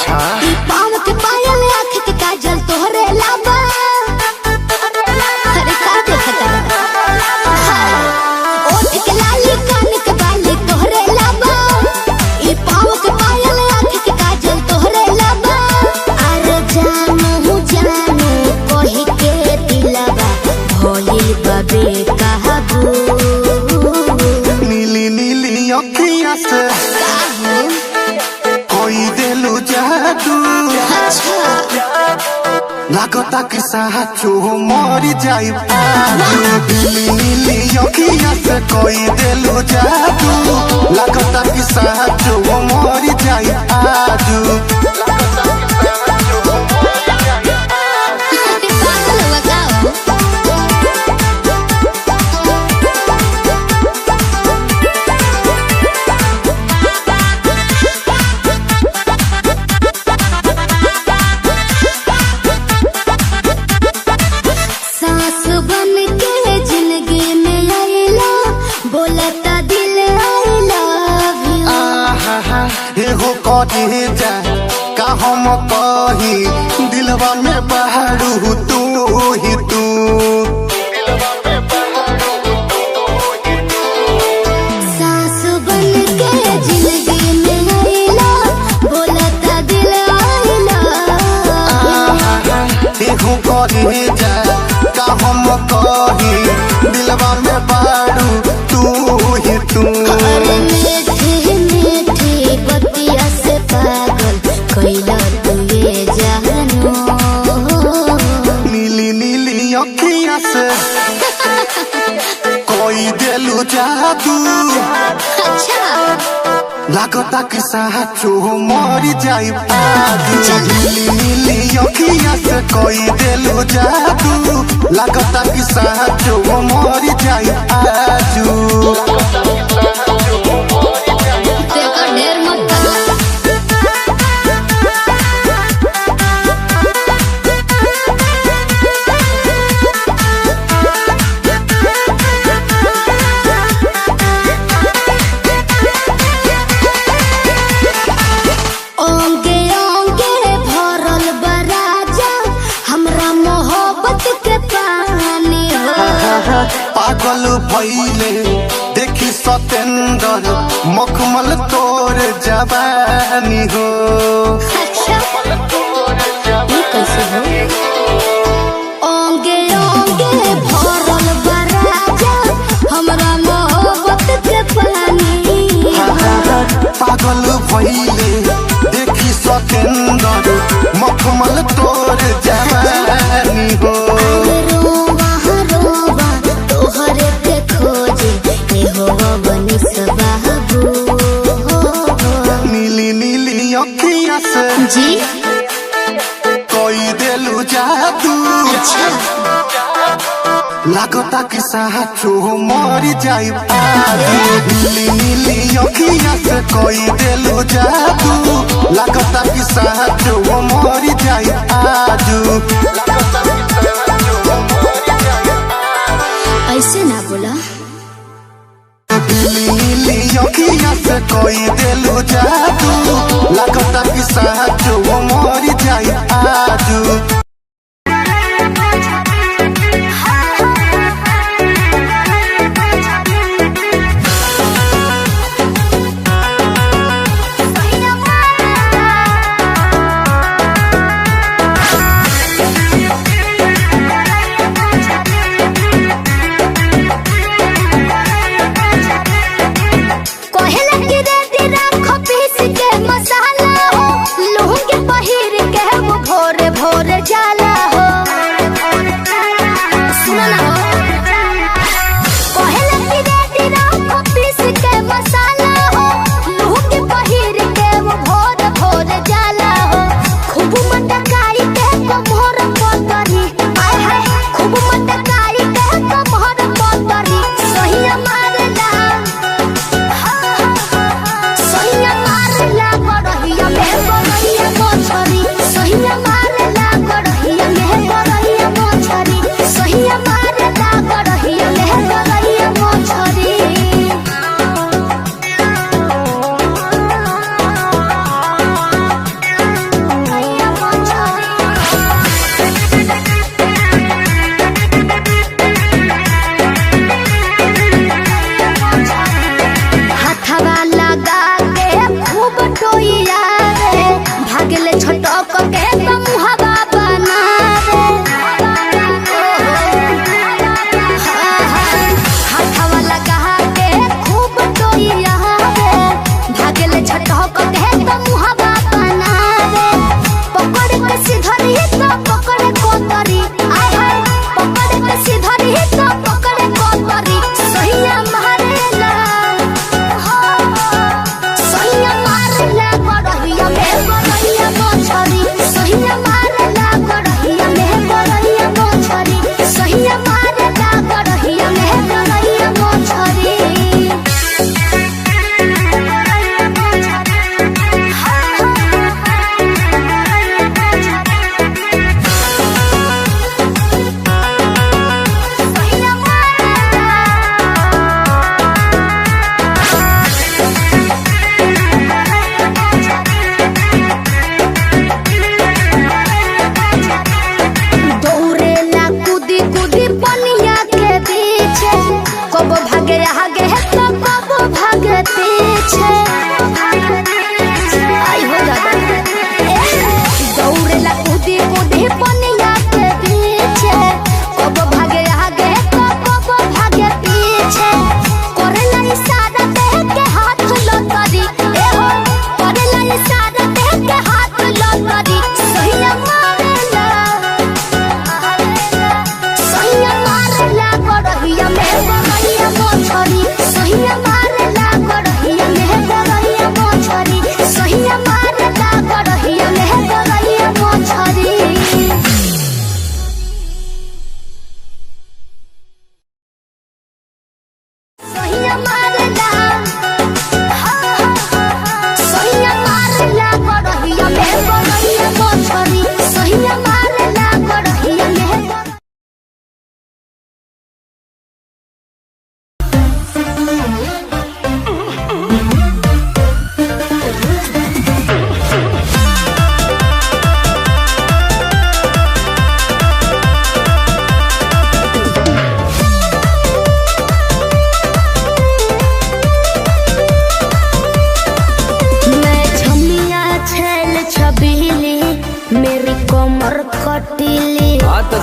अच्छा पाँव के पायल आँख के काजल तोहरे लाबा। अरे का देखता ओठ के लाली कान के बाली तोहरे लाबा। ई पाँव के पायल आँख के काजल तोहरे लाबा। अरे जानू जानू कही के दिलवा भइल बाबे कहबू। नीली नीली अखियाँ से कोई दिलु जादू। लागता कि साचो मर जाई नीली नीली अखियाँ से कोई दिलु जादू। लागता कि साचो मर जाई आजू। कहे जा का हम कही दिलवा में बहारू तू ही तू। सास बन के जिंदगी में आइला बोलता दिल आइला। एहो कहे जा का हम कही दिलवा में बहारू तू ही तू। कैला तुए जानू नीली नीली अखियाँ से कोई दिलु जादू। लागता कि साचो मर जाई आजू। नीली नीली अखियाँ से कोई दिलु जादू। लागता कि साचो मर जाई आजू। पागल भइले देखी सतेंदर मखमल तोर जवानी हो। ये कैसे हो ओंगे ओंगे भरल बराजा हमरा मोहब्बत के पानी। पागल भइले देखी सतेंदर मखमल तोर जवानी हो। नीली नीली अखियाँ से जी कोई दिलु जादू। लागता कि साचो मर जाई आजू। नीली नीली अखियाँ से कोई दिलु जादू। लागता कि साचो मर जाई आजू। ऐसे ना बोला। नीली नीली अखियाँ से कोई दिलु जादू। लागता कि साचो मर जाई आजू। कोहला के रेडी रखो पीस के मसाला हो लूंगी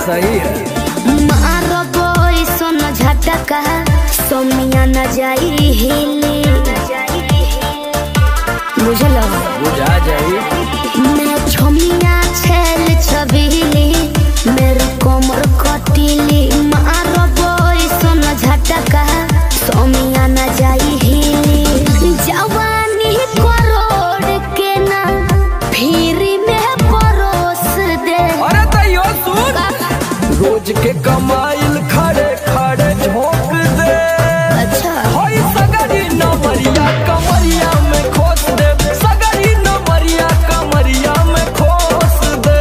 सही है। मारो बोई सुन झटका सोमिया न जाई हिले बुझलो बुझा जाई। मैं छोमिया छेल छबीली मेरी कोमर कटीली मारो बोई सुन झटका सोमिया न जाई हिले जवानी करोड़ के ना फिर में परोस दे। अरे तैयो सुन रोज के कमाइल खड़े खड़े झोंक दे। अच्छा होई सगरी नमरिया कमरिया में खोस दे। सगरी नमरिया कमरिया में खोस दे।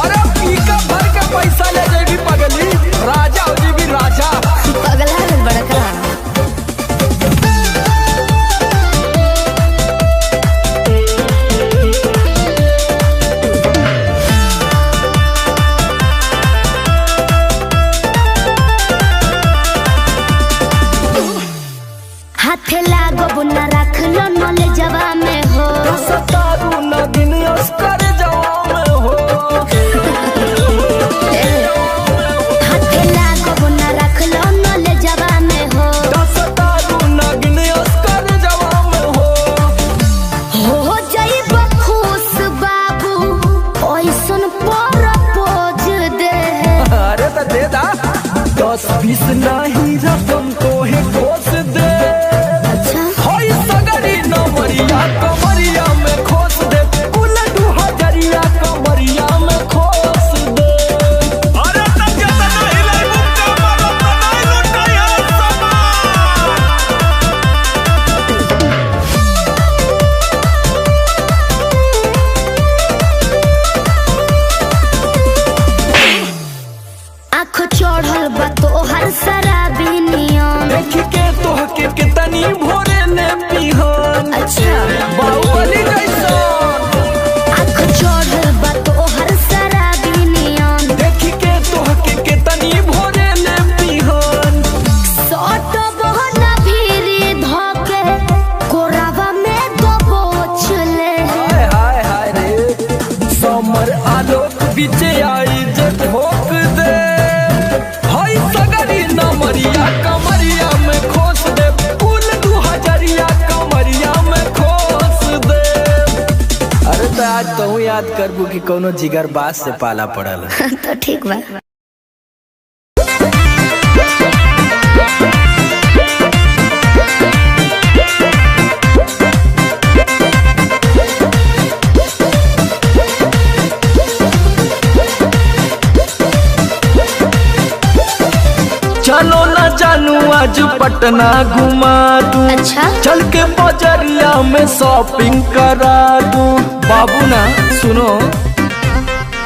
अरे पीका भर के पैसा ले जेबी पगली राजा हो जेबी राजा। पगला है बड़का। हाथ लागो बुना रख लो नले जवा में हो। सतारू न दिन अस्कर जवा में हो। हाथ लागो बुना रख लो नले जवा में हो। सतारू न दिन अस्कर जवा में हो जाइब खुश बाबू ओइसन प्रपोज दे। अरे तो दे दा 10-20 नहीं रकम तो है खोस दे। अच्छा होई सगरी नमरिया कमरिया में खोस दे। उलटू हजरिया कमरिया में खोस दे। अरे तो जतना हिलाई मुक्का मारो तो नहीं लुटाया सामान। आँख चढ़ल बा तोहर शराबी नियम। देख के तोहके कितनी भोरे ने पिहन। अच्छा बाहुबली जैसा आँख चढ़ल बा तोहर शराबी नियम। देख के तोहके कितनी भोरे ने पिहन। सट बहना भीरी धोके कोरावा में दबोच ले। हाय हाय हाय रे समर आलोक बीचे आई जे ठोक दे। हाय सगरी नमरिया कमरिया में खोस दे। फूल 2000 कमरिया में खोस दे। अरे तो आज कहूँ याद करबू कि कोनो जिगर बात से पाला पड़ल। तो ठीक बा। चलो ना जानू आज पटना घुमा दूं। अच्छा चल के बजरिया में शॉपिंग करा दूं। बाबू ना सुनो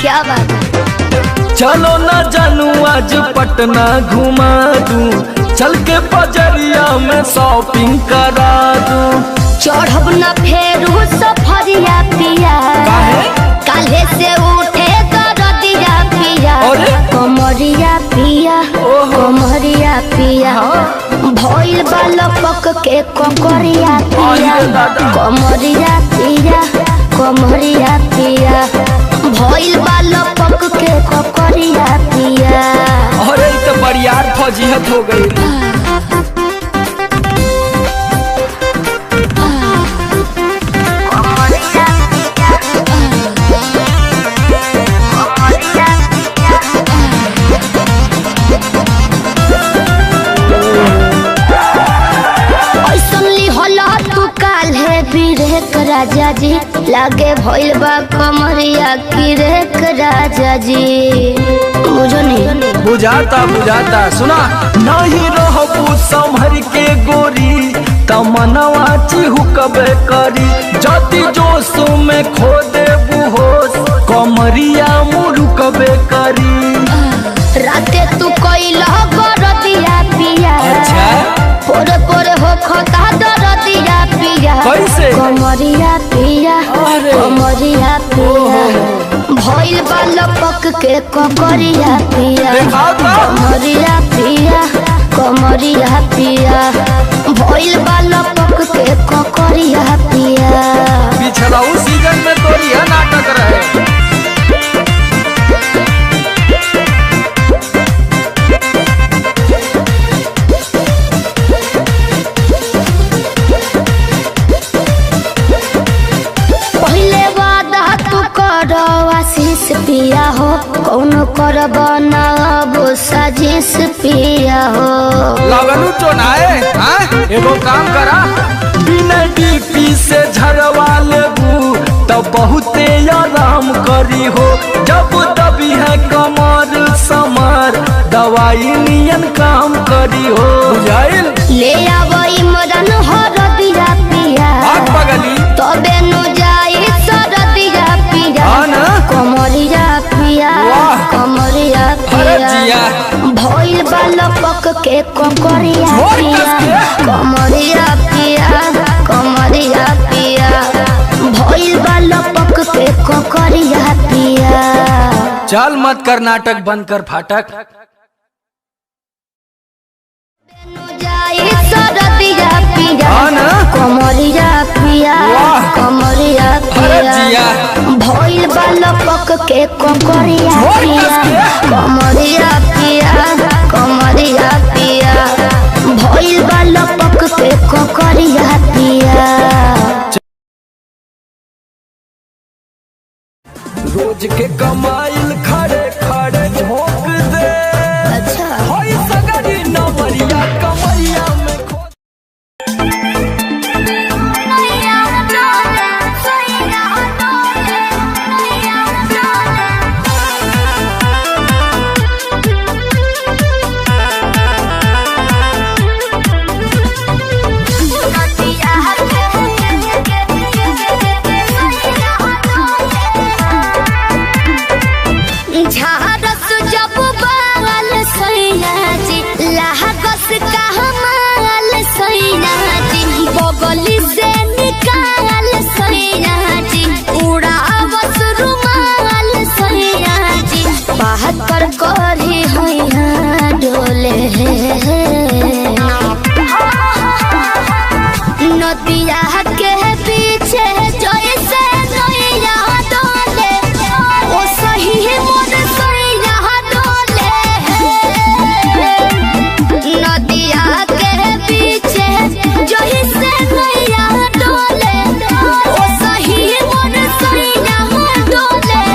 क्या बात है। चलो ना जानू आज पटना घुमा दूं। चल के बजरिया में शॉपिंग करा दूं। चढ़ब न फेरू सफरिया पिया। काहे? काल्हे से उठे दरदिया पिया। अरे? कमरिया पिया ओहो। कमरिया पिया भइल बाल पक के ककरिया पिया। अरे दादा। कमरिया पिया कमरिया पिया भइल बाल पक के ककरिया पिया। अरे तो बरियार फजीहत हो गई। राजा जी लागे भइल बा कमरिया की रेख राजा जी। बुझो नहीं बुझाता बुझाता सुना नहीं रहबू संभर के गोरी तमनवा चिहुकबे करी। जति जोश में खो देबू होश कमरिया मुरुकबे करी। राते तू कइला बरदिया पिया। अच्छा पोरे पोरे हो खता दरदिया पिया। कैसे? कमरिया पिया अरे। कमरिया पिया भइल बा लपक के ककरिया पिया। देखाओ तो। कमरिया पिया कमरिया पिया भइल बा लपक के ककरिया पिया। पिछला सीजन में तो यह नाटक रहे। करब ना अब साजिश पिया हो। लगलू चोनाए एगो काम करा, बिना डीपी से झरवा लेबू तो बहुते आराम करी हो। जब दबी है कमर समर दवाई नियन काम करी हो, बुझाइल। ले आवई मदन हरदिया पिया पगली तबे नु जाई सरदिया पिया कमरिया पिया कमरिया पिया भइल बालपक के ककरिया पिया कमरिया पिया कमरिया पिया भइल बालपक के ककरिया पिया। चल मत कर नाटक, बंद कर फाटक। सरदिया पिया कमरिया पिया कमरिया पिया भइल बालपक के ककरिया पिया कमरिया पिया कमरिया पिया भइल बालपक के ककरिया पिया। रोज के कमाइल खड़े खड़े झोंक दे। अच्छा होई सगरी नवरिया कमरिया में झारस जब बाल सैया जी लागस का हमाल सैया जी बगली से निकाल सैया जी उड़ावस रुमाल सैया जी बाहर कर करी हैया डोले नदिया के पीछे जैसे नैया डोले ओ सही मोर सैया डोले नदिया के पीछे जैसे नैया डोले ओ सही मोर सैया डोले।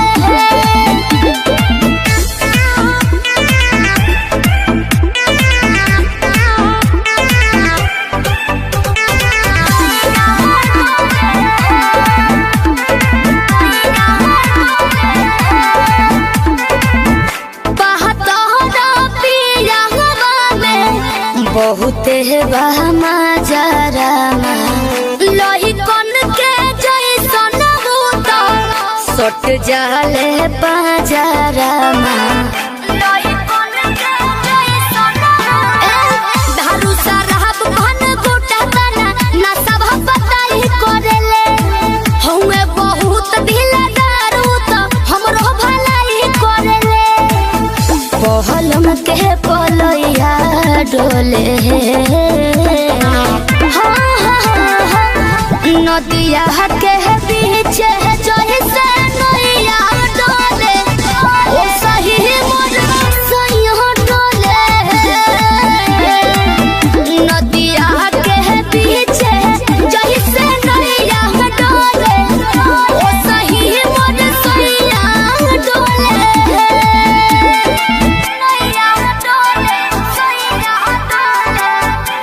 बहुते बहमा जरामा लोही कन के जैसन होता सट जाले पाजरामा लोही कन के जैसन धारू सरहब घन गोटा तना ना सब बताई करेले हउए बहुत ढीला दारू तो हमरो भलाई करेले पहलम के पलैया डोले नदिया के पीछे जैसे नैया डोले ओ सही मोर सैया डोले नदिया के पीछे जैसे नैया डोले ओ सही मोर सैया डोले नैया डोले सैया डोले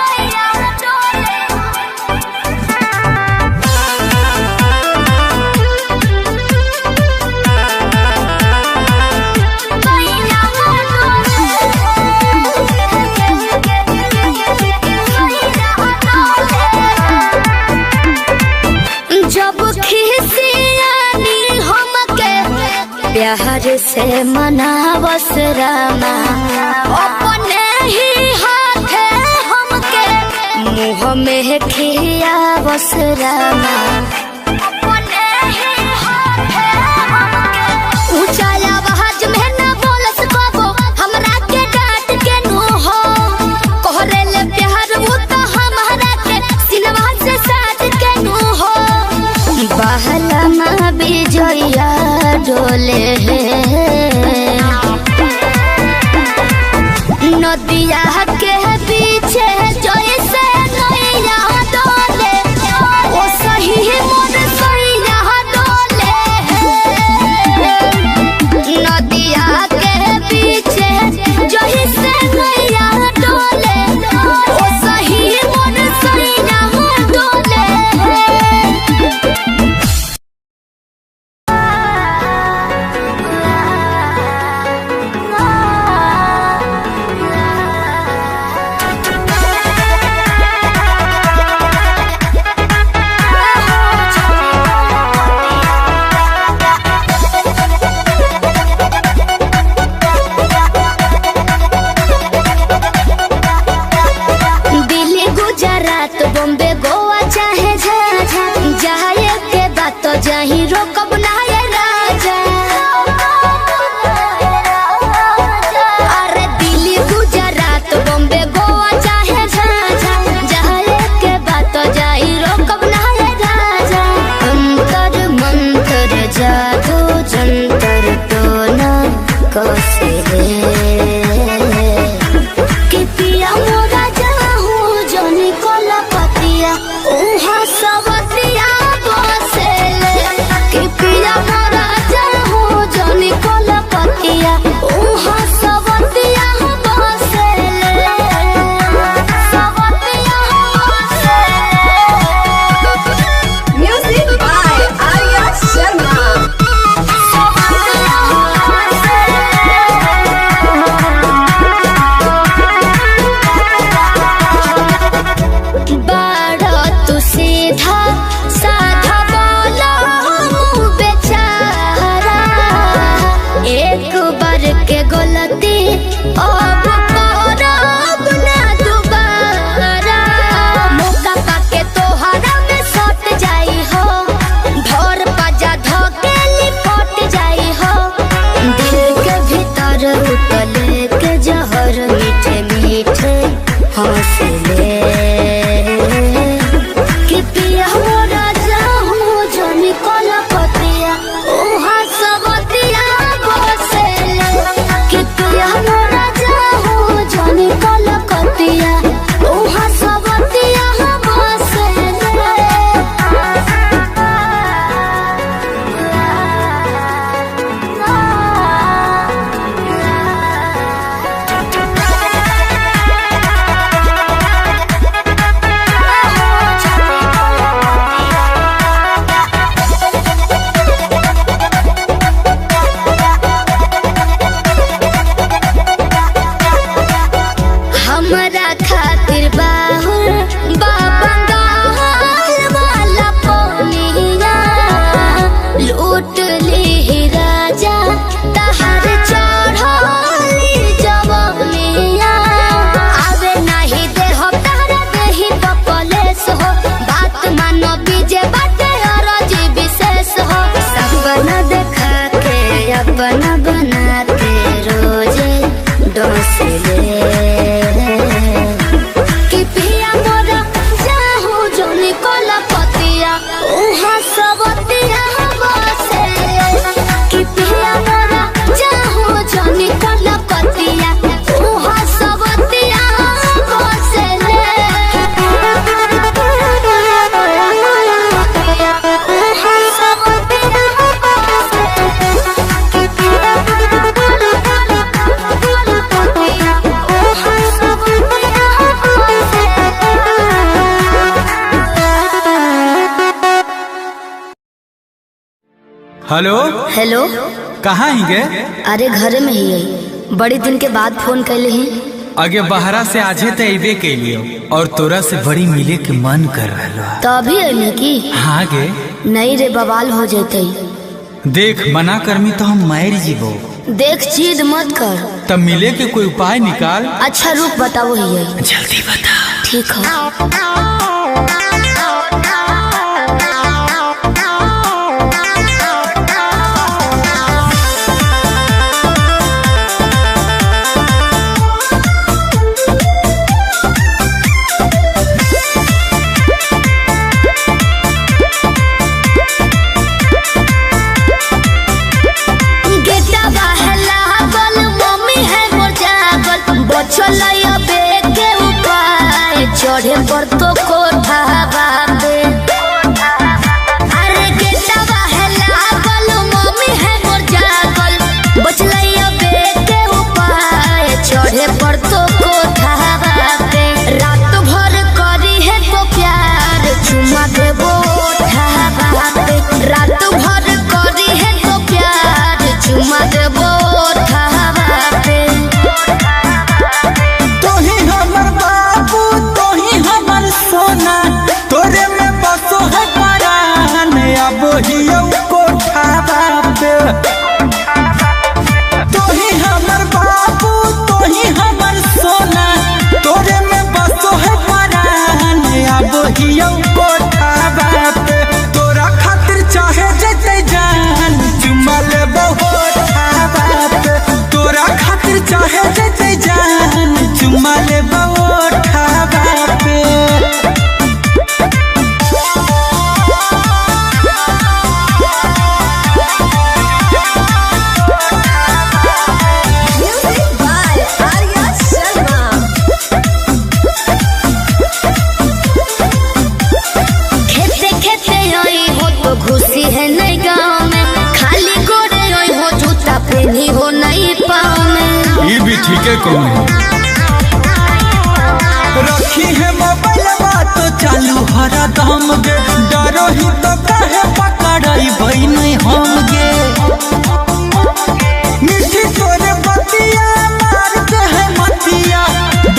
नैया डोले। जब खिसियानी हमके प्यार से मनावस रामा अपने ही हाथे हमके मुँह में खियावस रामा अपने ही हाथे हमके ऊंचा आवाज में न बोलस कबो हमरा के डांट के नु हो कहरे ले प्यार वो तो हमारा के सिनवा से साथ के नु हो बहला माँ बिजया डोले नदिया के पीछे जैसे नैया डोले ओ सही मोर सैया डोले नदिया के हेलो हेलो। कहाँ ही गे? अरे घरे में ही है, बड़ी दिन के बाद फोन कैले ही। आगे बहरा से आजे तो अबे के लिए और तोरा से बड़ी मिले के मन कर रहा। तो अभी अइले की? हाँ गे। नहीं रे, बवाल हो जाते। देख मना करमी तो हम मार जीवो। देख जिद मत कर। तब मिले के कोई उपाय निकाल। अच्छा रुक बताओ ही है। जल्दी बता। ठीक है। चढ़े पर तो कोठा बाबे। अरे गेटवा है लागल, मम्मी है मोर जागल, बचलैया बेटे उपाय चढ़े पर तो कोठा बाबे। रात भर करी है तो प्यार चुमा देबो ओठा बाबे। रात भर करी है तो प्यार चुमा देबो ओठा बाबे। सोना तोरे में बसो है परान, अब हियो कोठा बाबे। तोही हमर बाबू तोही हमर सोना, तोरे में बसो है परान, अब हियो कोठा बाबे। तोरा खातिर चाहे जते जान चुमा लेबो ओठा बाबे। तोरा खातिर चाहे जते जान चुमा लेबो ओठा बाबे। खुशी है नहीं गाँव में, खाली गोरे हो जूता पहनी हो नहीं पाँव में। ये भी ठीक है कौन रखी है मोबाइल बात चालू हरा दम गे, डरो ही तो कहे पकड़ाई भाई नहीं हम गे। मीठी तोरे बतिया मारते है मतिया,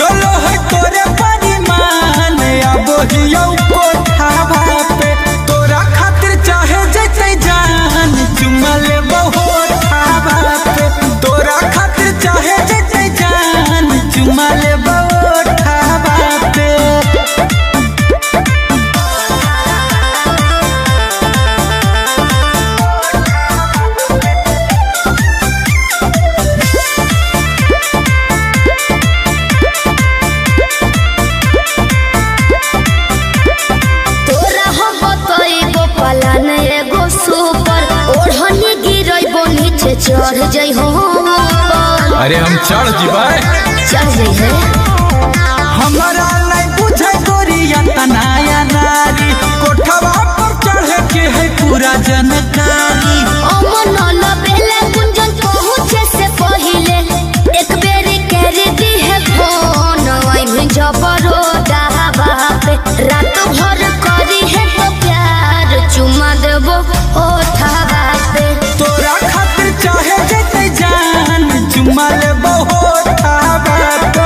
डोलो है तोरे परिमान, अब हियो कोठा बापे। तोरा खातिर चाहे जते जान चुमा लेबो ओठा बापे। तोरा खातिर चाहे जते जान चुमा लेबो ओठा बापे। तोरा हम बतइबो पलान एगो सुपर, ओढ़नी गिरइबो नीचे चढ़ जइहो ऊपर। अरे हम चढ़ जीवाए। चढ़ जइहे। हमारा नहीं बुझे गोरिया तनाया नारी, कोठवा पर चढ़े के है पूरा जानकारी। अमन लबेले गुंजन पहुँचे से पहिले एक बेरी कर दी है फोन, आई भी जबरो डाबा पे। रात भर करी है तो प्यार चुमा देबो ओठा पे। तोरा खातिर चाहे जते जान चुमा लेबो ओठा बापे।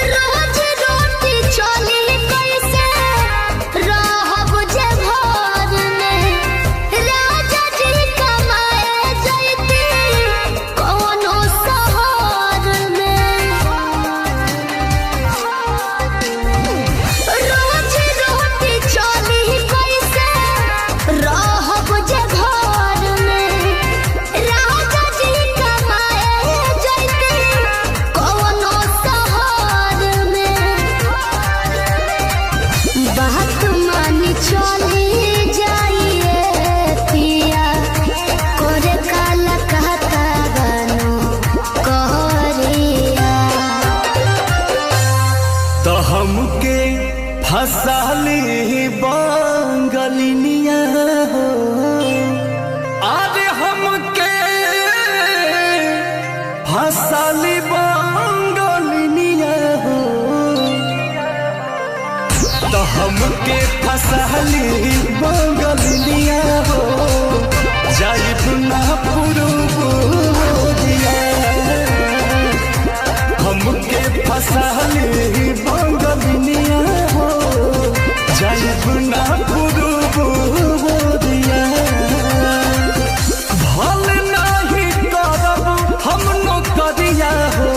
रोज रोटी चली कैसे रहब जे घर में, राजा जी कमाए जैती कौनो शहर में। रोज रोटी चली कैसे रहब जे घर में, राजा जी कमाए जैती कौनो शहर में। बात मानी चली जाइए पिया, करे काला कहता बनो कहरिया। तो हमके फसाली बांगलिनिया हो, आरे तो हमके फसली बंगलिया हो जाइब ना पुरुबुरिया हमके फसली बंगलिया हो जाइब ना पुरुबुरिया भल नहीं करब हम नौकरिया हो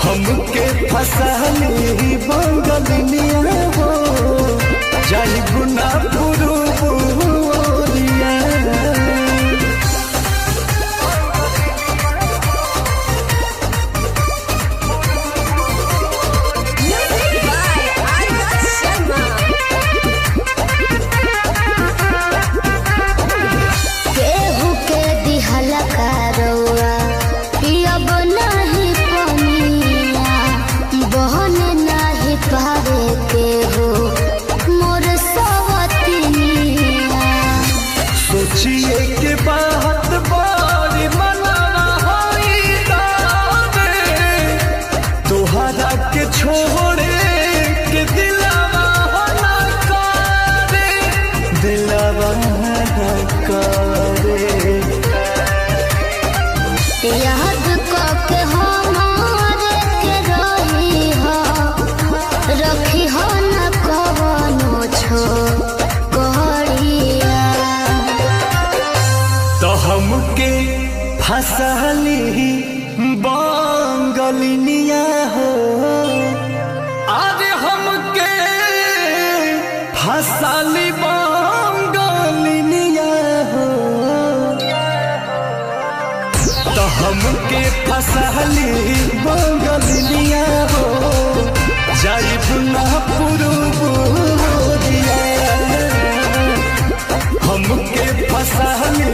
हमके फसली बंगलिया हो जाइब ना पुरुबुरिया केहू के दिहल करौआ पियब नहीं पनिया बहन नहीं पावे केहू मोर सवतिनिया सोचिए के बात बारी मनाना होई दावे तोहरा के छोड़े के दिलावा ना करे दिलावा ना करे याद के हमारे के रही हो रखी हो न कवनो छोड़िया तो हमके फसली बंगलिया हो अरे हमके फसली बंगलिया हो तो हमके फसली बंगलिया हो जाइब ना पुरुबुरिया हमके फसली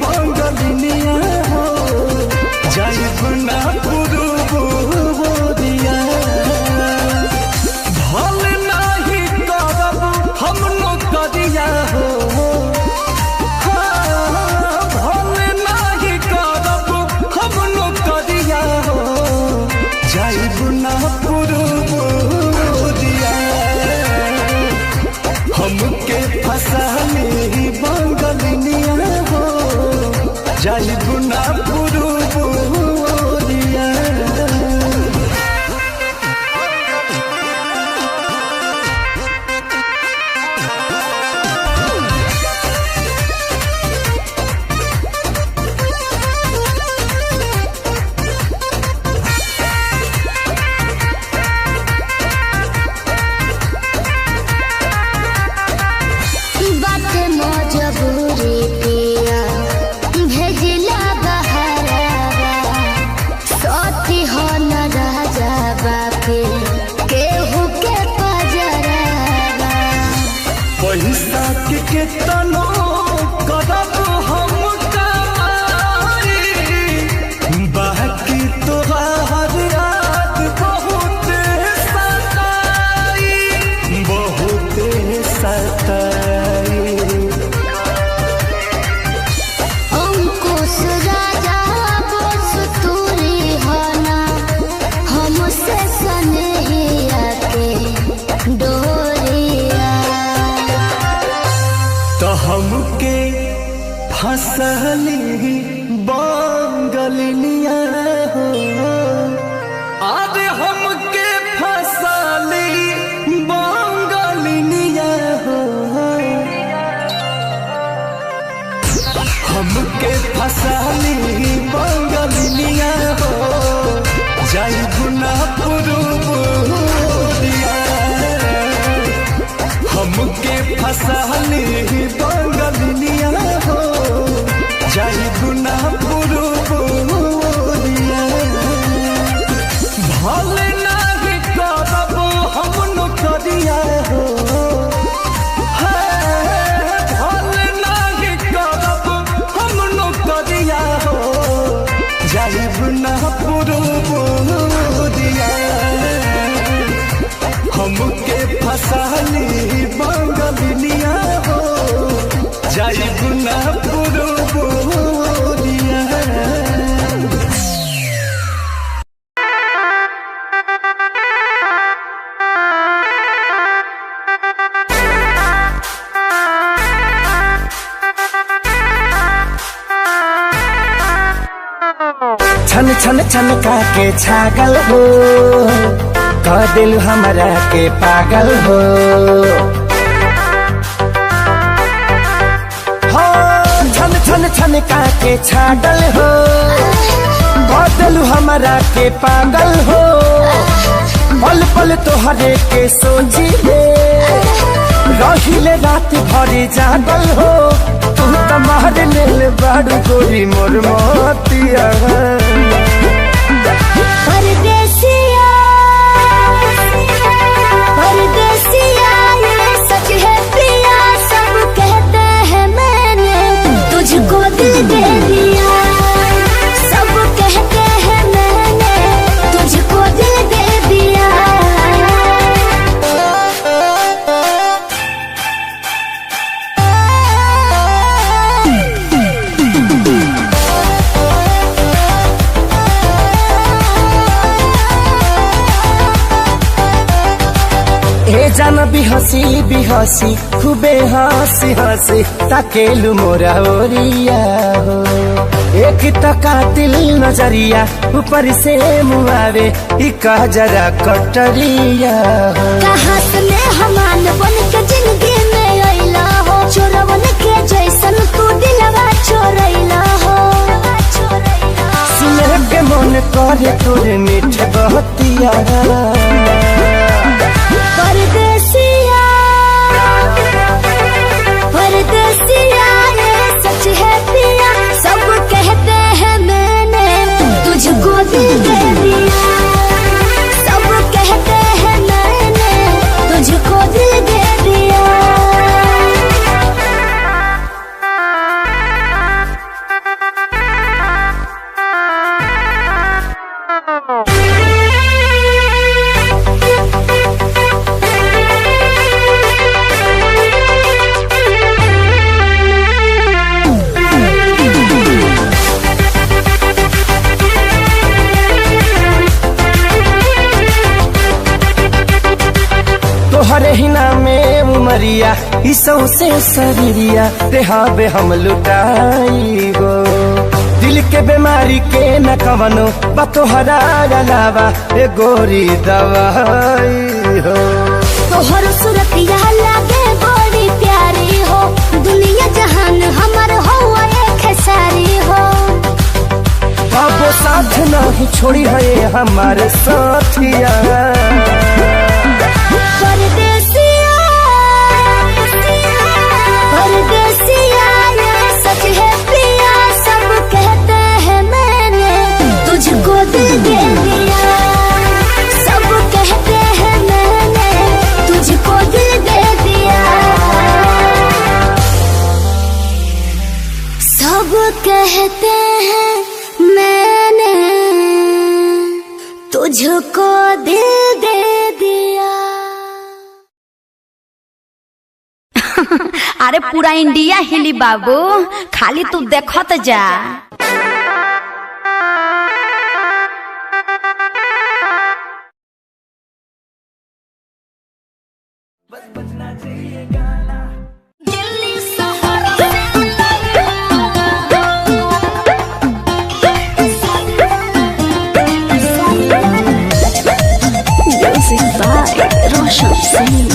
बंगलिया हो जाइब ना पुरुबुरिया भल नहीं करब हम नौकरिया हो भल नहीं करब हम नौकरिया हो जाइब ना पुरुबुरिया हमके फसली बंगलिया हो जाइब ना पुरुबुरिया बात मजबूरी पिया भेजिला बहरावा सती हो न राजा बापे केहू के पजरावा पैसा के केतनो करब हम कमाई बाकी तोहार याद बहुत सताई अंकुश राजा बोस तूरी होना हमसे सनहिया के डोरिया तो हमके फसली बंगलिया हो अरे हमके फसली बंगलिया हो हमके फसली बंगलिया हो जाइब ना पुरुबुरिया हमके फसली बंगलिया हो जाइब ना पुरुबुरिया भल नहीं करब हम नौकरिया हो भल नहीं करब हम नौकरिया हो जाइब ना पुरुबुरिया हमके फसली बंगलिया हो छन छन छनका के छागल हो, कह दिल हमरा के पागल हो। छन छन छनका के छागल हो, कह दिल हमरा के पागल हो। पल पल तोहरे के सोची ले, रहिले रात भरी जागल हो। तू तो मार लेल बाड़ू गोरी मोर मोतिया। परदेसिया परदेसिया ये सच है पिया, सब कहते हैं मैंने तुझको दिल दे दिया। सब कहते हैं मैंने तुझको दिल दे दिया। ए जान बिहसी खूबे हंसी हंसी ताकेलु मोरा ओरिया हो। एक तो कातिल नजरिया ऊपर से मुआवे इका जरा कटरिया हो। कहाँ से मेहमान बन के जिंदगी में अइला हो, चोरवन के जैसन तू दिलवा चोरैला हो। सुने के मन करे तोरे मीठ बहतिया। परदेसिया परदेसिया ये सच है पिया, सब कहते हैं मैंने तुझको दिल दे दिया। सब कहते हैं मैंने तुझको दिल दे दिया। तोहरे ही नामे उमरिया इसो से शरीरिया देहाबे हम लुटाई गो। दिल के बीमारी के न कवनो बतोहरा अलावा ए गोरी दवाई हो। तोहर सूरतिया लागे बड़ी प्यारी हो, दुनिया जहान हमर हो एक सारी हो। बाबो साथ नहीं छोड़ी है हमारे साथिया। परदेसिया परदेसिया ये सच है पिया, सब कहते हैं मैंने तुझको दिल दे दिया। सब कहते हैं मैंने तुझको दिल दे दिया। सब कहते हैं मैंने तुझको दिल दे दिया। अरे पूरा इंडिया हिली बाबू, खाली तू देखत जा। Music by Roshan Singh.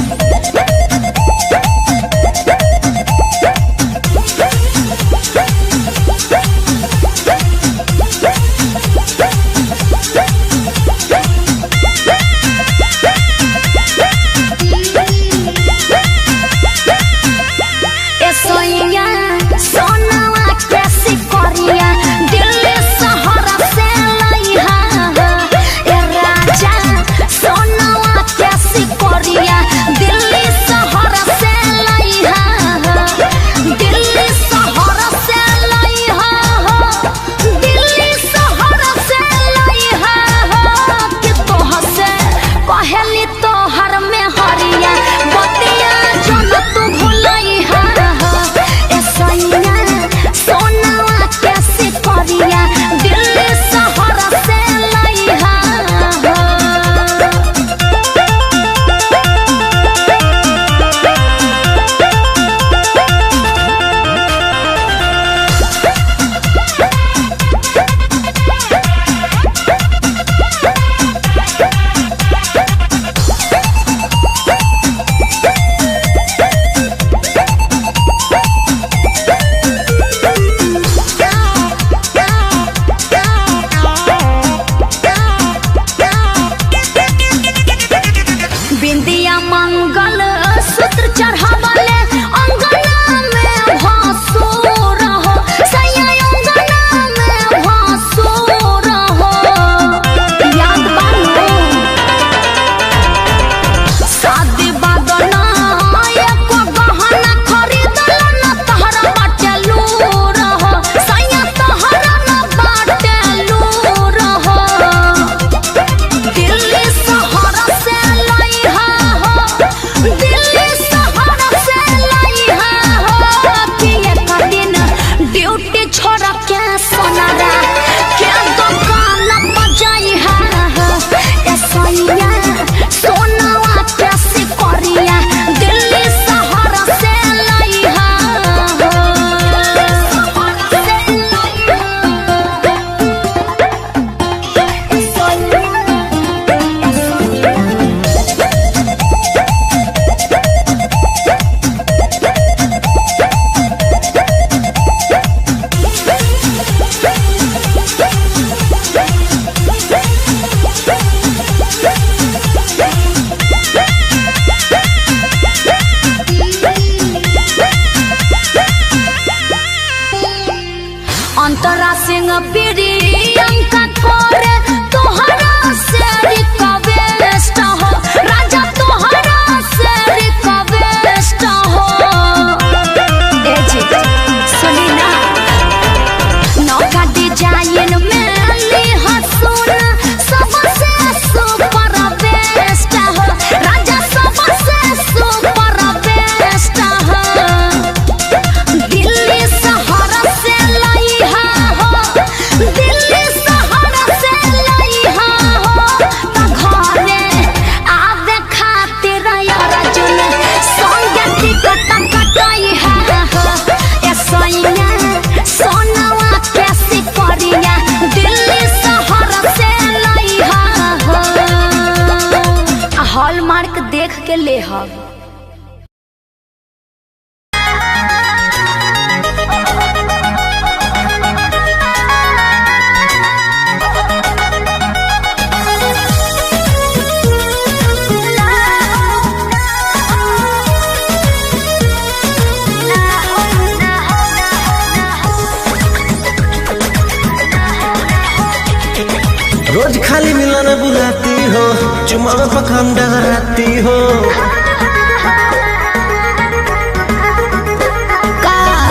मिलने बुलाती हो, चुमा में पखंड कराती हो।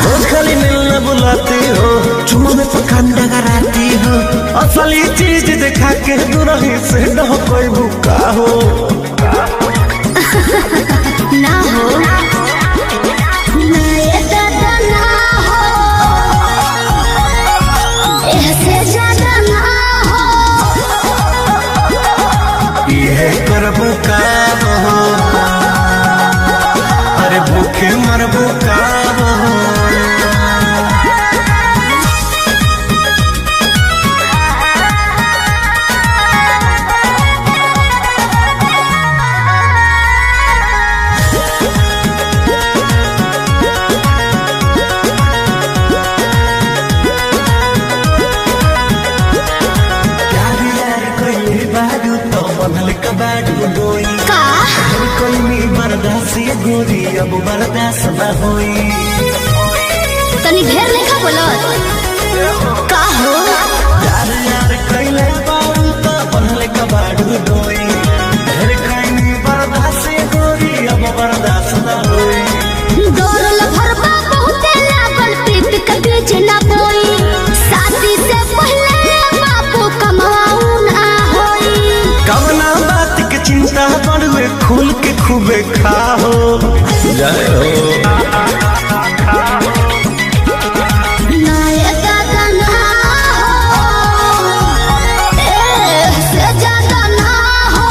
रोज खाली मिलने बुलाती हो, चुमा में पखंड कराती हो। असली चीज दिखा के दुरही से न कोई भूखा हो ना हो ना ये दादा ना हो, ऐसे ज्यादा ना हो। ये करबू का हो, अरे भूखे मरबू का हो। गोरी अब बर्दाश्त न होई, तनी ढेर लेखा बोलत का हो। यार यार कैले बारू तो बनले कबाड़ू डोई, ढेर कैनी बर्दाश्त गोरी अब बर्दाश्त न होई। दौड़ल भरबा बहुते लागल पीप के बीच ना बोई, शादी से पहले बापू कमाऊ ना होई। कवना बात के चिंता बड़ुए खुल के खूबे खाओ जय हो। ना ये दादा ना हो, ऐसे ज्यादा ना हो।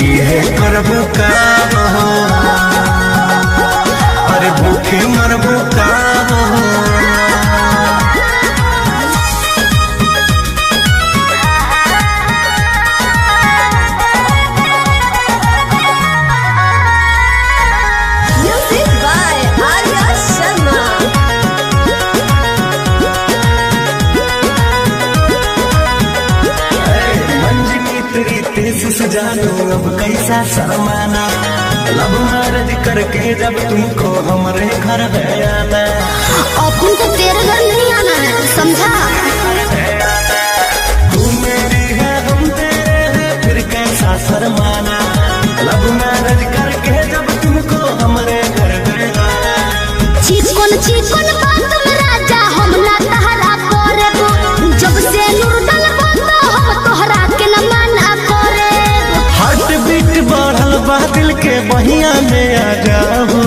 ये करबू का हो, अरे भूखे मरबू का हो। जानो अब कैसा शर्माना, लब मैरिज करके जब तुमको हमारे घर है आना। अपन को तेरे घर नहीं आना है, समझा। तू मेरी है हम तेरे हैं, फिर कैसा शर्माना, लब मैरिज करके जब तुमको हमारे घर है आना। चिकन चिकन बात में राजा हम ना तहरा करेबो, जब से नूर डलबो तो हम तोहरा के न माना करेबो। हार्ट बीट बढ़ल बा दिल के बहिया में आ जाओ।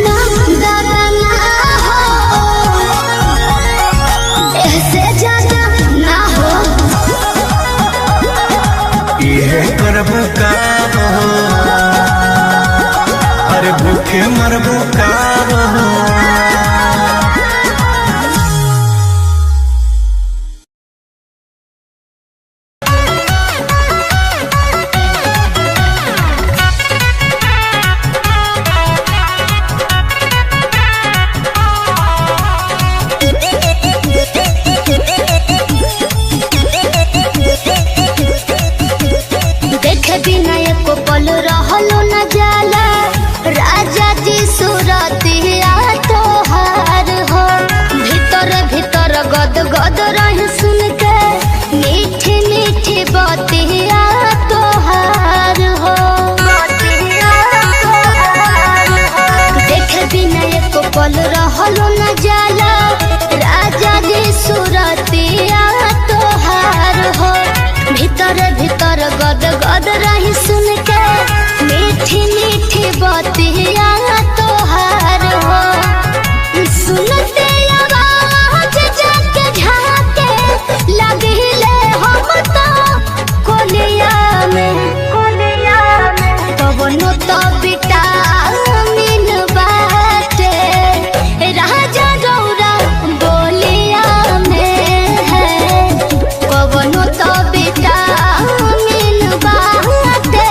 ना दादा ना हो, ऐसे ज्यादा ना हो। ये करबू का हो, अरे भूखे मरबू का हो। देखे बिना एको पल रहलो न जाला, राजा जी सूरतिया तोहार हो। भीतर भीतर गद गद रही सुन के, मीठी मीठी बतिया तोहार हो। देखे बिना एको पल रहलो न जाला, राजा जी सूरतिया तोहार हो। भीतर भीतर गद गद रही सुन के, मीठी मीठी बतिया तोहार हो। सुनते आवाज जाके झाके लगिले हम तो कोलिया में कवनो तो विटामिन बाटे, राजा गौरा बोलिया में है कवनो तो विटामिन बाटे,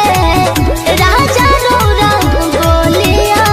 राजा गौरा बोलिया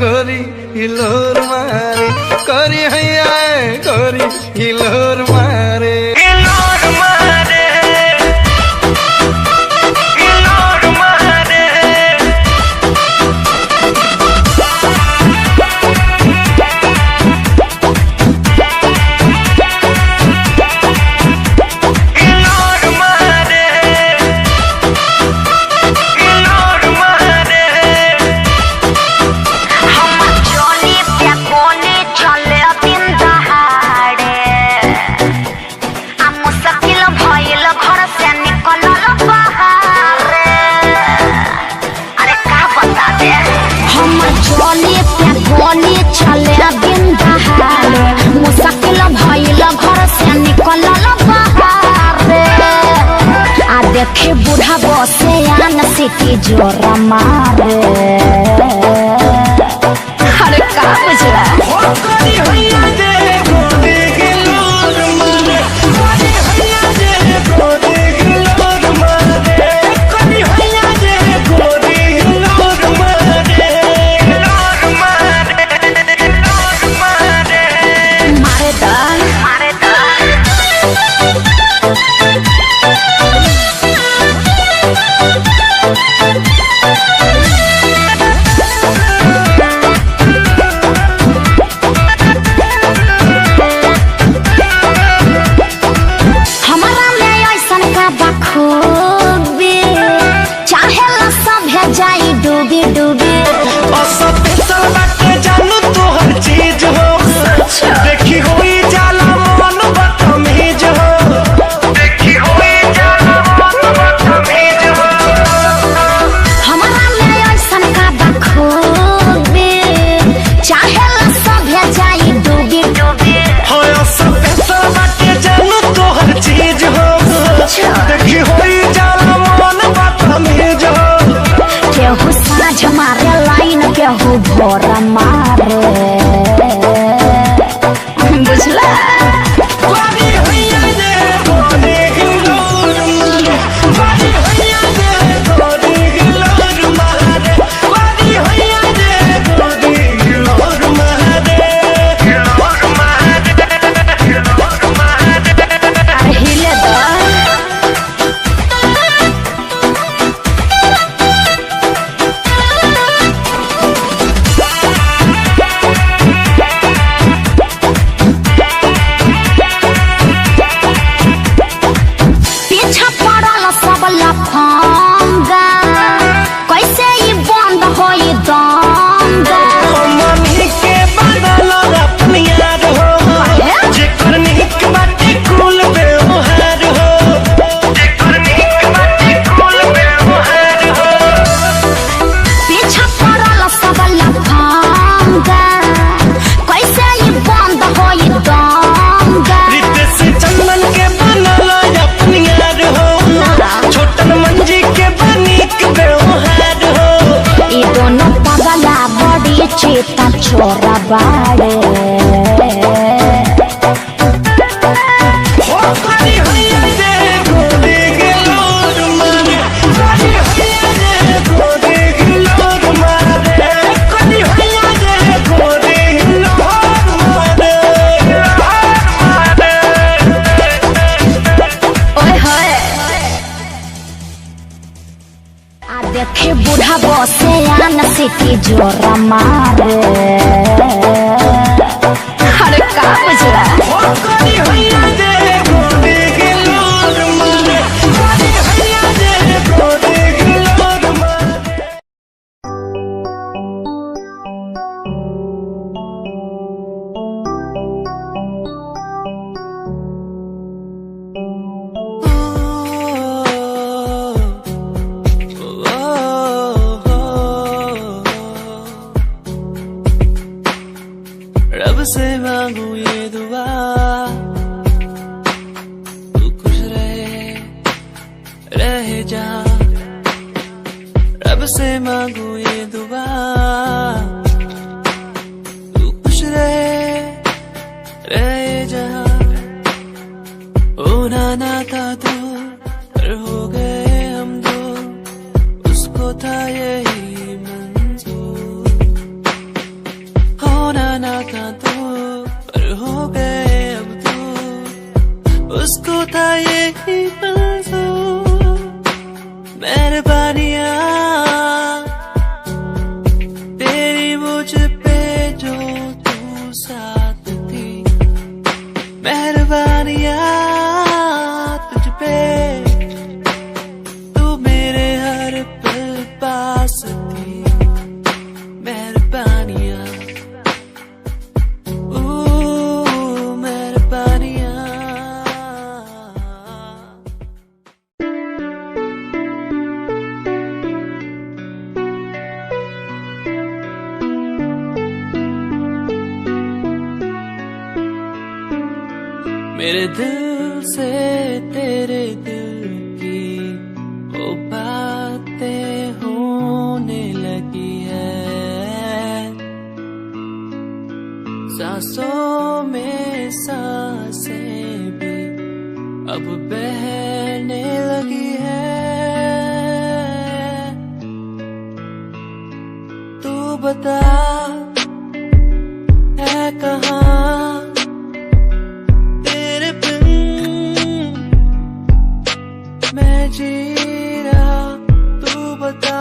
गोरी हिलोर मारे करी हैया गोरी हिलोर मारे देखे बूढ़ा बसे आन सिटी जोरा मारे अरे का बुझला भोरा मारे बुझला चेता छोरा बाड़े देखे बूढ़ा बसे आन सिटी जोरा मारे अरे का बुझला रब से मांगू ये दुआ तू खुश रहे जा। रब से मांगू ये दुआ तू खुश रहे जा। होना ना था तो पर हो गए हम दो, उसको था यही मंजूर। उसको था यही मंजूर। मेहरबानियाँ तेरी मुझ पे जो तू साथ थी, मेहरबानियाँ तुझ पे तू मेरे हर पल पास थी, मेहरबानियाँ मेहरबानियाँ। मेरे दिल से तेरे दिल की वो बातें होने लगी है, सांसों में सांसें भी अब बहने लगी है। तू बता है कहाँ मैं जी रहा, तू बता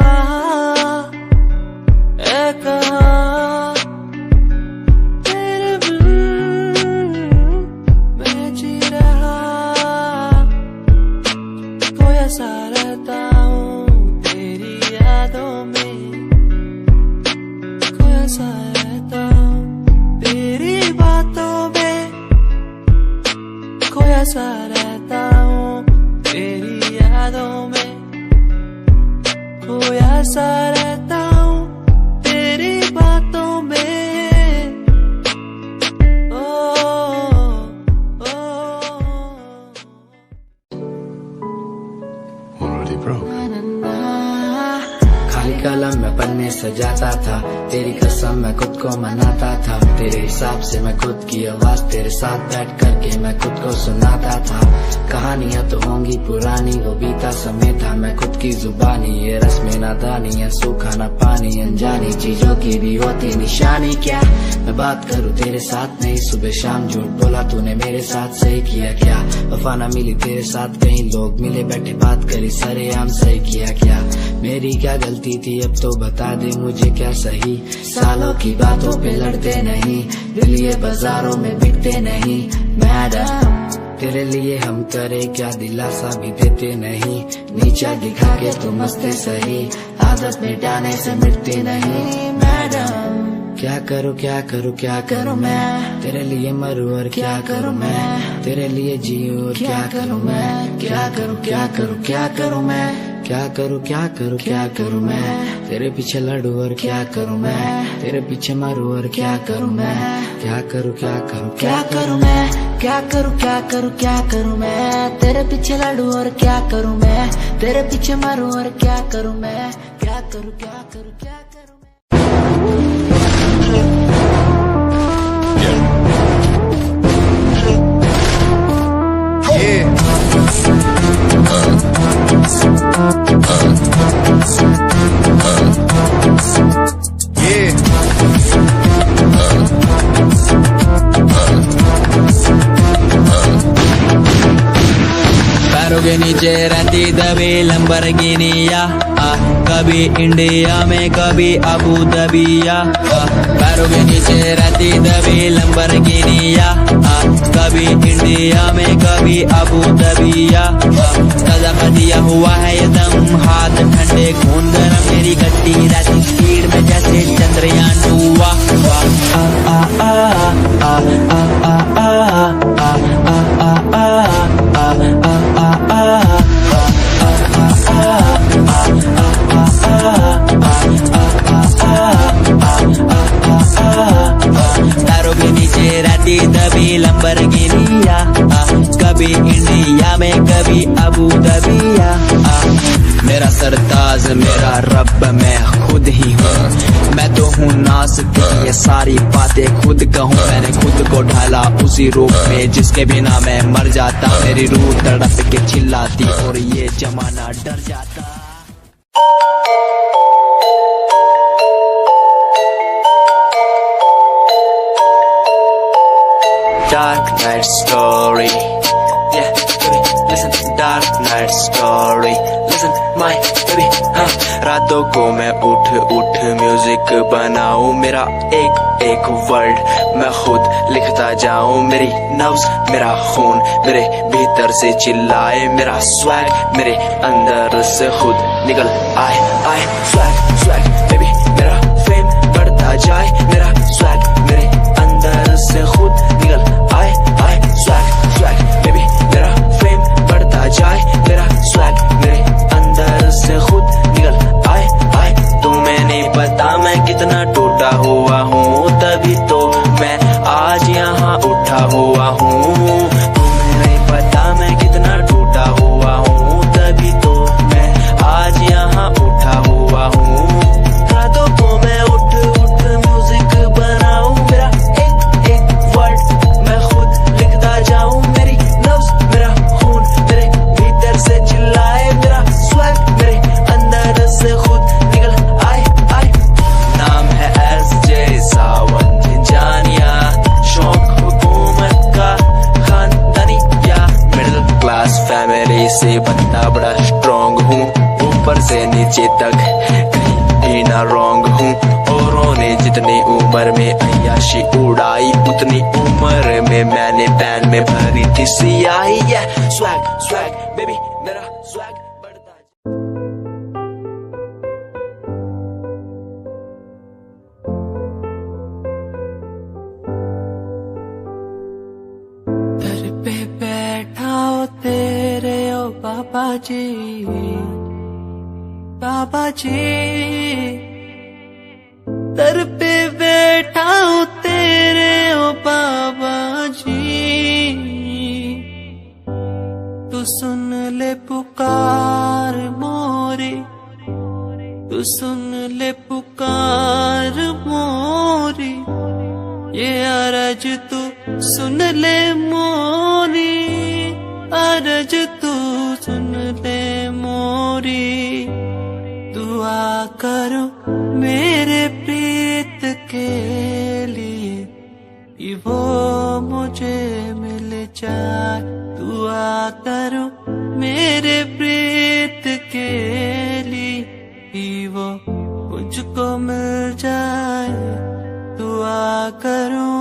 है कहाँ तेरे बिन मैं जी रहा। खोया सा रहता हूँ तेरी यादों में, खोया सा रहता हूँ तेरी बातों में, खोया सा रहता हूँ तेरी यादों में, खोया सा रहता हूँ तेरी बातों में। ओ, ओ, Already broke. खाली कलम में पन्ने सजाता था, तेरी कसम मैं खुद को मनाता था, तेरे हिसाब से मैं खुद की आवाज तेरे साथ बैठ करके मैं खुद को सुनाता था। कहानियां तो होंगी पुरानी, वो बीता समय था मैं खुद की जुबानी, ये रस्में नादानी है सूखा ना पानी, अनजानी चीजों की भी होती निशानी। क्या मैं बात करूं तेरे साथ नहीं, सुबह शाम झूठ बोला तूने मेरे साथ, सही किया क्या? वफा ना मिली तेरे साथ, कहीं लोग मिले बैठे बात करी सरेआम, सही किया क्या? मेरी क्या गलती थी अब तो बता दे मुझे क्या सही। सालों की बातों पे लड़ते नहीं, दिल ये बाजारों में बिकते नहीं। मैडम तेरे लिए हम करे क्या, दिलासा भी देते नहीं, नीचा दिखा के तुम मस्ते सही, आदत मिटाने से मिटते नहीं। मैडम क्या करूँ क्या करूँ क्या करूँ मैं, तेरे लिए मरूँ और क्या करूँ मैं, तेरे लिए जीऊँ और क्या करूँ मैं, क्या करूँ क्या करूँ क्या करूँ मैं, क्या करूँ क्या करूँ क्या करूँ मैं, तेरे पीछे लड़ूँ और क्या करूँ मैं, तेरे पीछे मरूँ और क्या करूँ मैं, क्या करूँ क्या करूँ क्या करूँ मैं, क्या करूँ क्या करूँ क्या करूँ मैं, तेरे पीछे लड़ूँ और क्या करूँ मैं, तेरे पीछे मरूँ और क्या करूँ मैं, क्या करूँ क्या करूँ क्या करूँ मैं। पैरों के नीचे रहती दबी लंबरगिनिया, कभी इंडिया में कभी अबू दबिया। पैरों के नीचे रहती दबी लंबरगिनिया, कभी इंडिया में कभी अबू दबिया। ताजा दिया हुआ है ये दम, हाथ ठंडे खून गरम, मेरी गड्डी रहती स्पीड में जैसे चंद्रयान हुआ। पैरों के नीचे रहती दबी लंबरगिनिया, कभी इंडिया में कभी अबू दबिया। मेरा सरताज मेरा रब मैं खुद ही हूँ, मैं तो हूँ नाज़ ये सारी बातें खुद कहूँ। मैंने खुद को ढाला उसी रूप में जिसके बिना मैं मर जाता, मेरी रूह तड़प के चिल्लाती और ये जमाना डर जाता। Dark Night Story yeah, baby, listen, dark night story, listen, my baby, हाँ. रातों को मैं उठ उठ म्यूजिक बनाऊं, मेरा एक एक वर्ड मैं खुद लिखता जाऊं, मेरी नब्ज मेरा खून मेरे भीतर से चिल्लाए, मेरा स्वैग मेरे अंदर से खुद निकल आए आए, स्वैग स्वैग बेबी मेरा फेम बढ़ता जाए, मेरा स्वैग मेरे अंदर से खुद निकल आए आए, स्वैग स्वैग बेबी मेरा फेम बढ़ता जाए, मेरा स्वैग मेरे अंदर से खुद निकल आए आए, तुम्हें नहीं पता मैं कितना टूटा हुआ हूँ, तभी तो मैं आज यहाँ उठा हुआ हूँ, तुम्हें नहीं पता मैं कितना टूटा हुआ हूँ, तभी तो मैं आज यहाँ उठा हुआ हूँ, रातों को मैं उठ उठ म्यूजिक बनाऊं, मेरा एक एक वर्ड मैं खुद लिखता जाऊं, मेरी नब्ज मेरा खून मेरे भीतर से चिल्लाए, मेरा स्वैग मेरे अंदर से खुद निकल आए आए, नाम है SJ सावंत जानिया, शौक हुकूमत का खानदानी या मिडिल क्लास फैमिली से बनता बड़ा स्ट्रॉन्ग हूँ, ऊपर से नीचे तक कहीं ना रॉन्ग हूँ, औरों ने जितनी उम्र में अय्याशी उड़ाई, उतनी उम्र में मैंने पैन में भरी थी सियाही, स्वैग स्वैग बेबी मेरा स्वैग बढ़ता दर पे बैठा हो तेरे ओ बाबा जी, बाबा जी दर पे बैठा हूँ तेरे ओ बाबा जी, तू सुन ले पुकार मोरी, तू सुन ले पुकार मोरी, ये अरज तू सुन ले मोरी, अरज तू सुन ले मोरी, दुआ करो मेरे प्रीत के लिए कि वो मुझे मिल जाए, दुआ करो मेरे प्रीत के लिए कि वो मुझको मिल जाए, दुआ करो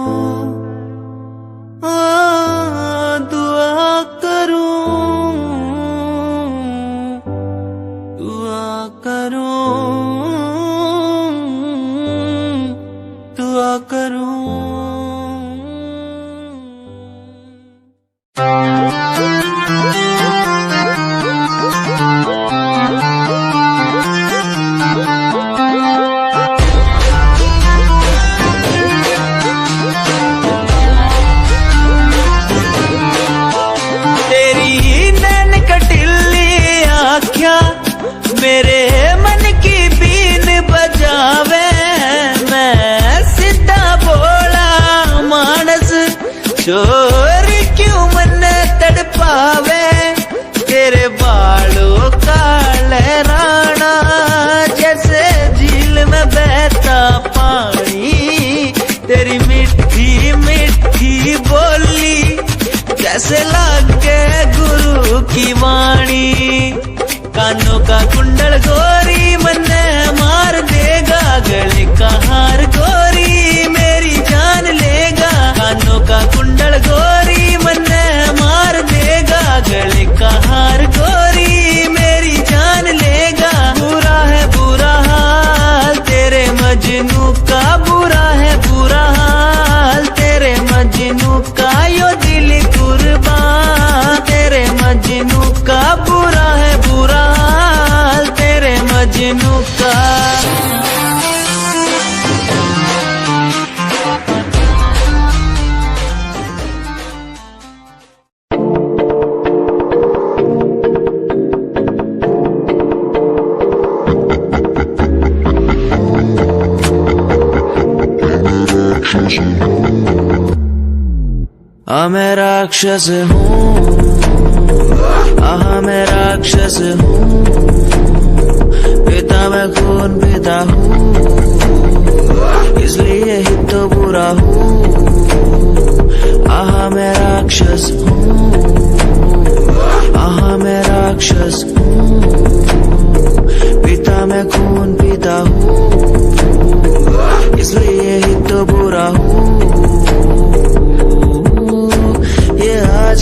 दुआ करो दुआ करो दुआ करो। मेरे मन की बीन बजावे, मैं सीधा बोला मानस, चोर क्यों मन तड़पावे, तेरे बालों का लहराना जैसे झील में बहता पानी, तेरी मीठी मीठी बोली जैसे लागे गुरु की वाणी, कानों का कुंडल गोरी मन्ने मार देगा, गले का हार गोरी मेरी जान लेगा, कानों का कुंडल गोरी मन्ने मार देगा, गले का हार गोरी मेरी जान लेगा, बुरा है बुरा हाल तेरे मजनू का, बुरा है बुरा हाल तेरे मजनू का, यो दिल कुर्बान तेरे मजनू का, बुरा है बुरा हाल तेरे मजनू का। मैं राक्षस हूँ, मैं राक्षस हूँ, पिता मैं खून पिता हूँ, इसलिए ही तो बुरा हूँ, मैं राक्षस हूँ।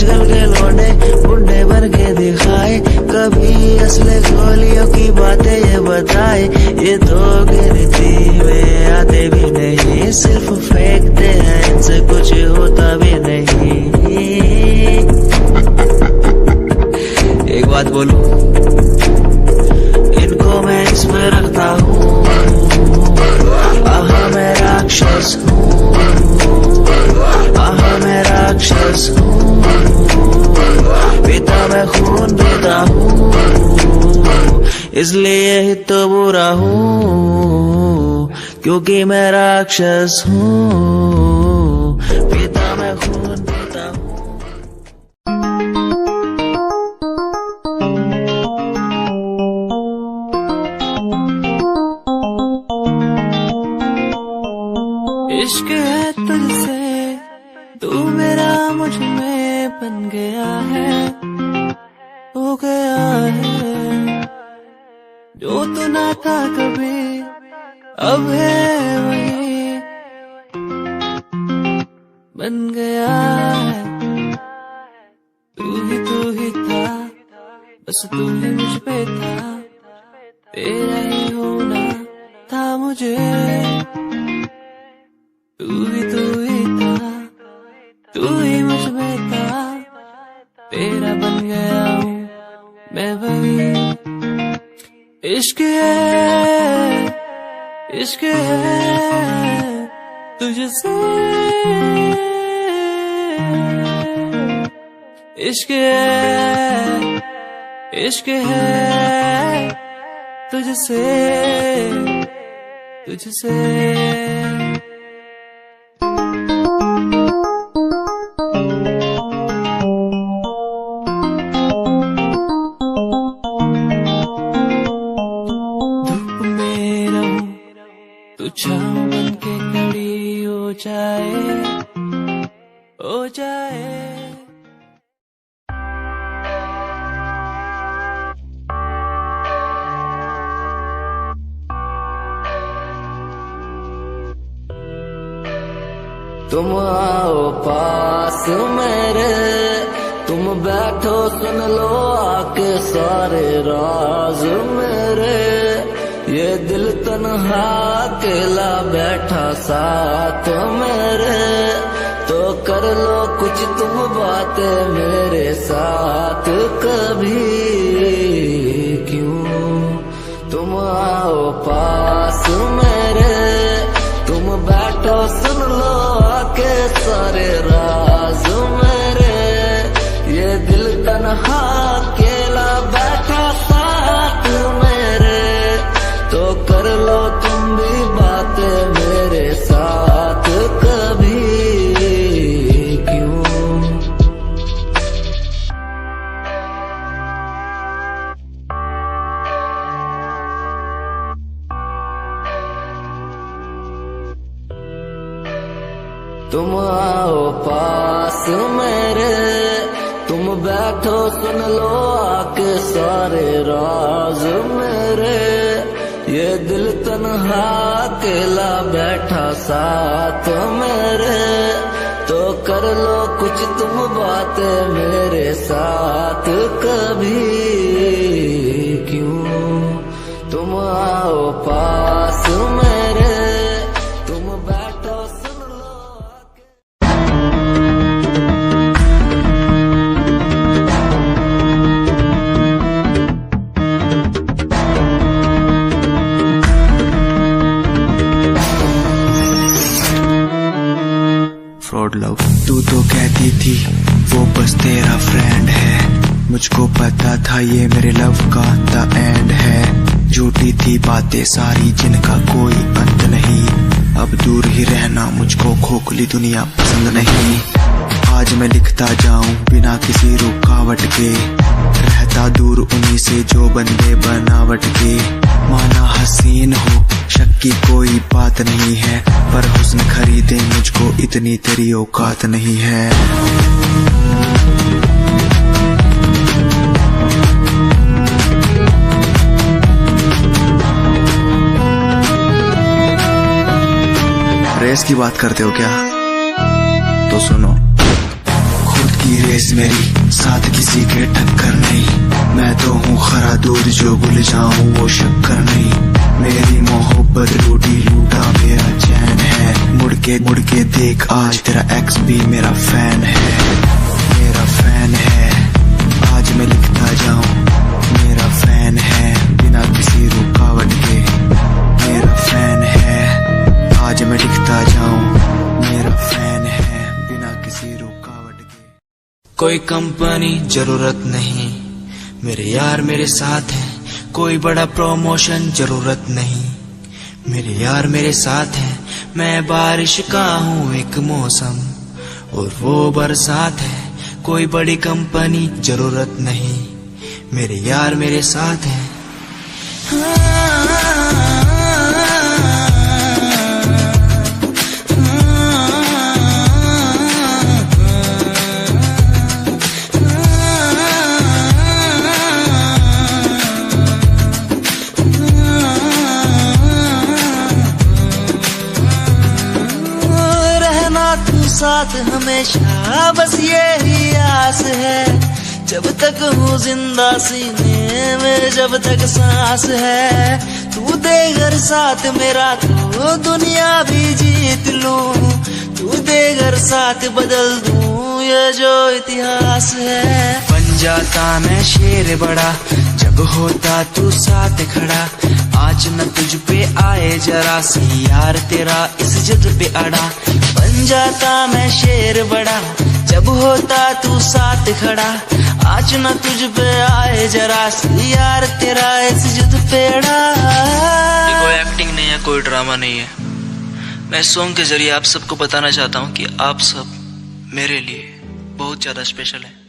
आजकल के लौंडे बुंडे बन के दिखाए, कभी असले गोलियों की बातें ये बताए। ये तो गिनती में आते भी नहीं, सिर्फ फेंकते हैं, इनसे कुछ होता भी नहीं। एक बात बोलूं, इनको मैं इसमें रखता हूँ, आहा मैं राक्षस हूँ, आहा मैं राक्षस हूँ, पीता मैं खून पीता हूँ, इसलिए ही तो बुरा हूँ, क्योंकि मैं राक्षस हूँ, पीता मैं खून पीता हूँ। इश्क है तुझसे, तू मेरा मुझ में बन गया है, हो गया है। जो तू ना था कभी, अब है वही बन गया है। तू ही था, बस तू ही मुझ पे था, तेरा ही होना था मुझे। तू ही था, तू ही मुझ में था, तेरा बन गया हूँ मैं वही। इश्क है, इश्क है तुझसे, इश्क है, इश्क है तुझसे, तुझसे। छाँव बन के खड़ी हो जाए, हो जाए। तुम आओ पास मेरे, तुम बैठो सुन लो आके सारे राज मेरे। ये दिल तन्हा अकेला बैठा साथ मेरे, तो कर लो कुछ तुम बातें मेरे साथ कभी। क्यों तुम आओ पास मेरे, तुम बैठो सुन लो आके सारे राज मेरे। ये दिल तन्हा अकेला बैठा साथ मेरे, तो कर लो तुम भी बातें मेरे साथ कभी। क्यों तुम आओ पास मेरे, तुम बैठो सुन लो आके सारे राज मेरे। ये दिल तन्हा अकेला बैठा साथ मेरे, तो कर लो कुछ तुम बातें मेरे साथ कभी। क्यों तुम आओ पास मेरे, तुम बैठो सुन लो आके। फ्रॉड लव, तू तो कहती थी वो बस तेरा फ्रेंड है, मुझको पता था ये मेरे लव का द एंड है। झूठी थी बातें सारी जिनका कोई अंत नहीं, अब दूर ही रहना मुझको खोखली दुनिया पसंद नहीं। आज मैं लिखता जाऊं बिना किसी रुकावट के, रहता दूर उन्हीं से जो बंदे बनावट के। माना हसीन हो शक की कोई बात नहीं है, पर हुस्न खरीदे मुझको इतनी तेरी औकात नहीं है। रेस की बात करते हो क्या? तो सुनो, खुद की रेस प्लीज मेरी साथ किसी के टक्कर नहीं। मैं तो हूँ खरा दूध जो भूल जाऊं वो शक्कर नहीं। मेरी मोहब्बत लूटी लूटा मेरा चैन है। मुड़ के देख आज तेरा एक्स भी मेरा फैन है। मेरा फैन है आज मैं लिखता जाऊं। मेरा फैन है बिना किसी रुकावट के। मेरा फैन है आज मैं लिखता जाऊं। मेरा फैन है बिना किसी रुकावट के। कोई कंपनी जरूरत नहीं, मेरे यार मेरे साथ हैं। कोई बड़ा प्रमोशन जरूरत नहीं, मेरे यार मेरे साथ हैं। मैं बारिश का हूँ एक मौसम और वो बरसात है। कोई बड़ी कंपनी जरूरत नहीं, मेरे यार मेरे साथ हैं। साथ हमेशा बस यही आस है। जब तक हूँ जिंदा सीने में, जब तक सांस है। तू दे घर साथ मेरा तो दुनिया भी जीत लूं। तू दे घर साथ बदल दूं ये जो इतिहास है। बन जाता मैं शेर बड़ा जब होता तू साथ खड़ा। आज न तुझ पे आए जरा सी यार तेरा इस जिद पे अड़ा। बन जाता मैं शेर बड़ा जब होता तू साथ खड़ा। आज न तुझ पे आए जरा सी यार तेरा इस जिद पे अड़ा। ये कोई एक्टिंग नहीं है, कोई ड्रामा नहीं है। मैं सॉन्ग के जरिए आप सबको बताना चाहता हूँ कि आप सब मेरे लिए बहुत ज्यादा स्पेशल है।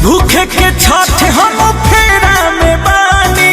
भूखे के छठ हम फेरा में बानी।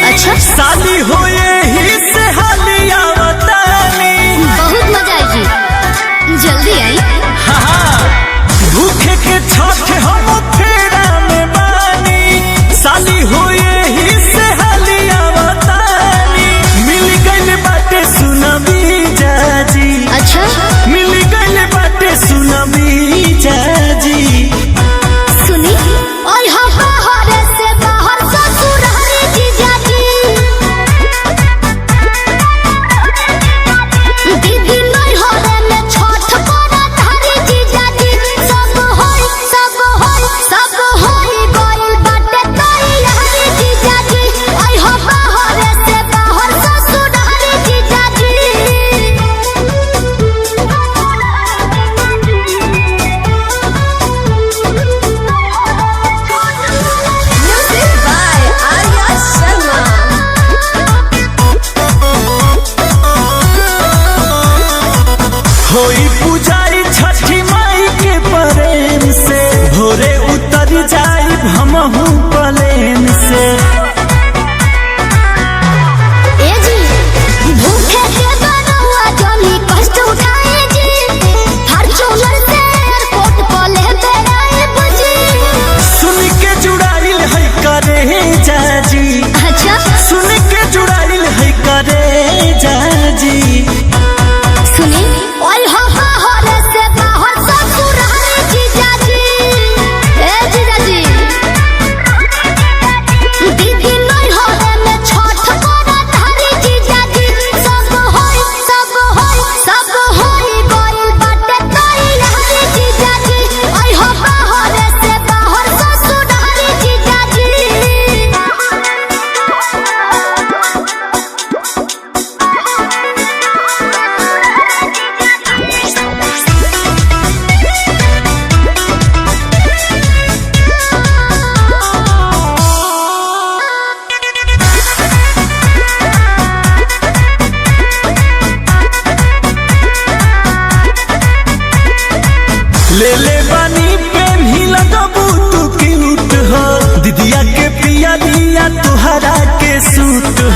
सूट